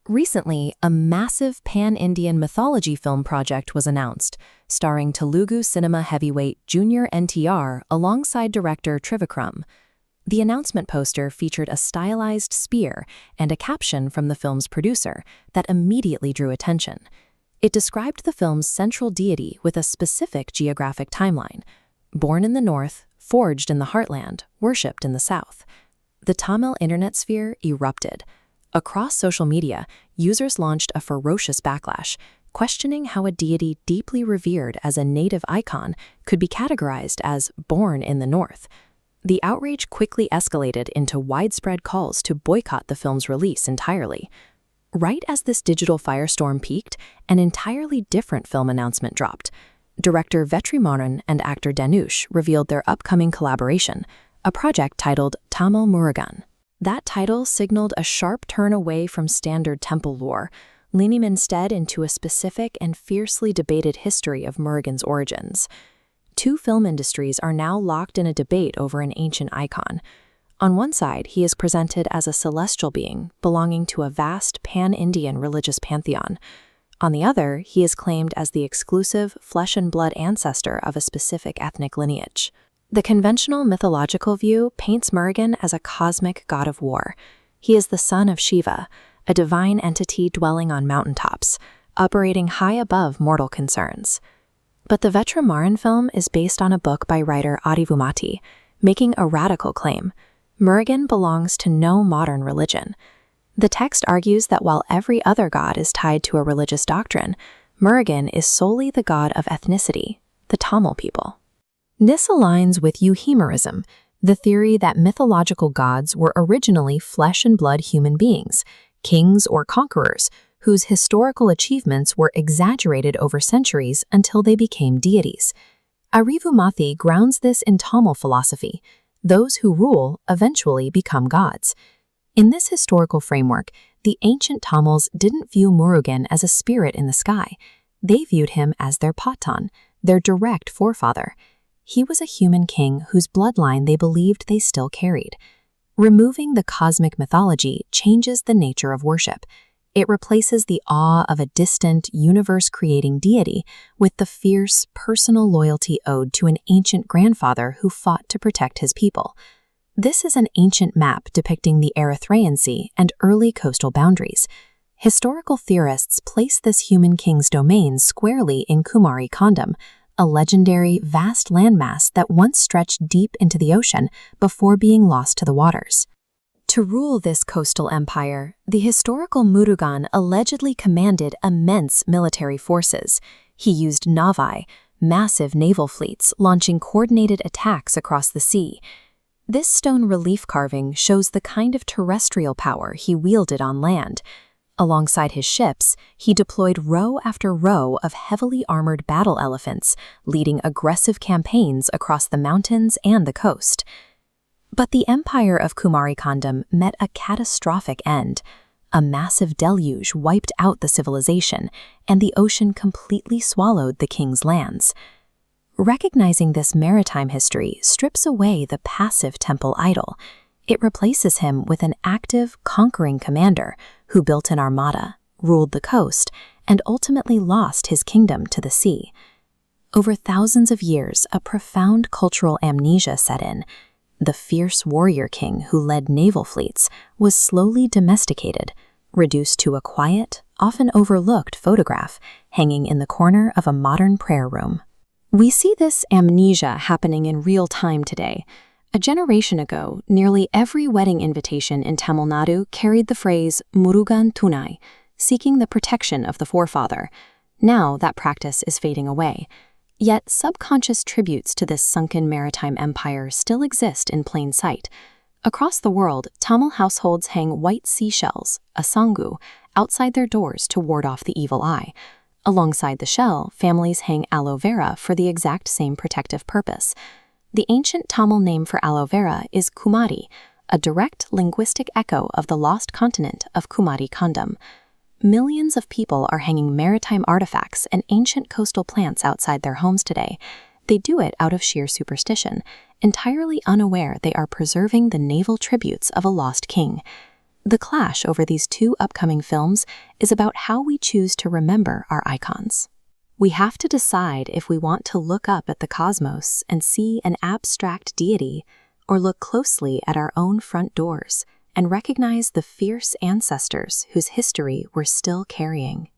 Recently, a massive pan-Indian mythology film project was announced, starring Telugu cinema heavyweight Junior NTR alongside director Trivikram. The announcement poster featured a stylized spear and a caption from the film's producer that immediately drew attention. It described the film's central deity with a specific geographic timeline: born in the north, forged in the heartland, worshipped in the south. The Tamil internet sphere erupted. Across social media, users launched a ferocious backlash, questioning how a deity deeply revered as a native icon could be categorized as born in the north. The outrage quickly escalated into widespread calls to boycott the film's release entirely. Right as this digital firestorm peaked, an entirely different film announcement dropped. Director Vetrimaran and actor Dhanush revealed their upcoming collaboration, a project titled Tamil Murugan. That title signaled a sharp turn away from standard temple lore, leaning instead into a specific and fiercely debated history of Murugan's origins. Two film industries are now locked in a debate over an ancient icon. On one side, he is presented as a celestial being belonging to a vast pan-Indian religious pantheon. On the other, he is claimed as the exclusive flesh-and-blood ancestor of a specific ethnic lineage. The conventional mythological view paints Murugan as a cosmic god of war. He is the son of Shiva, a divine entity dwelling on mountaintops, operating high above mortal concerns. But the Vetrimaran film is based on a book by writer Adivumati, making a radical claim: Murugan belongs to no modern religion. The text argues that while every other god is tied to a religious doctrine, Murugan is solely the god of ethnicity, the Tamil people. This aligns with euhemerism, the theory that mythological gods were originally flesh-and-blood human beings, kings or conquerors, whose historical achievements were exaggerated over centuries until they became deities. Arivumathi grounds this in Tamil philosophy: those who rule eventually become gods. In this historical framework, the ancient Tamils didn't view Murugan as a spirit in the sky. They viewed him as their patan, their direct forefather. He was a human king whose bloodline they believed they still carried. Removing the cosmic mythology changes the nature of worship. It replaces the awe of a distant, universe-creating deity with the fierce, personal loyalty owed to an ancient grandfather who fought to protect his people. This is an ancient map depicting the Erythraean Sea and early coastal boundaries. Historical theorists place this human king's domain squarely in Kumari Kandam, a legendary, vast landmass that once stretched deep into the ocean before being lost to the waters. To rule this coastal empire, the historical Murugan allegedly commanded immense military forces. He used navai, massive naval fleets launching coordinated attacks across the sea. This stone relief carving shows the kind of terrestrial power he wielded on land. Alongside his ships, he deployed row after row of heavily armored battle elephants, leading aggressive campaigns across the mountains and the coast. But the empire of Kumari Kandam met a catastrophic end. A massive deluge wiped out the civilization, and the ocean completely swallowed the king's lands. Recognizing this maritime history strips away the passive temple idol. It replaces him with an active, conquering commander who built an armada, ruled the coast, and ultimately lost his kingdom to the sea. Over thousands of years, a profound cultural amnesia set in. The fierce warrior king who led naval fleets was slowly domesticated, reduced to a quiet, often overlooked photograph hanging in the corner of a modern prayer room. We see this amnesia happening in real time today. A generation ago, nearly every wedding invitation in Tamil Nadu carried the phrase Murugan Tunai, seeking the protection of the forefather. Now that practice is fading away. Yet subconscious tributes to this sunken maritime empire still exist in plain sight. Across the world, Tamil households hang white seashells, a sangu, outside their doors to ward off the evil eye. Alongside the shell, families hang aloe vera for the exact same protective purpose. The ancient Tamil name for aloe vera is Kumari, a direct linguistic echo of the lost continent of Kumari Kandam. Millions of people are hanging maritime artifacts and ancient coastal plants outside their homes today. They do it out of sheer superstition, entirely unaware they are preserving the naval tributes of a lost king. The clash over these two upcoming films is about how we choose to remember our icons. We have to decide if we want to look up at the cosmos and see an abstract deity, or look closely at our own front doors and recognize the fierce ancestors whose history we're still carrying.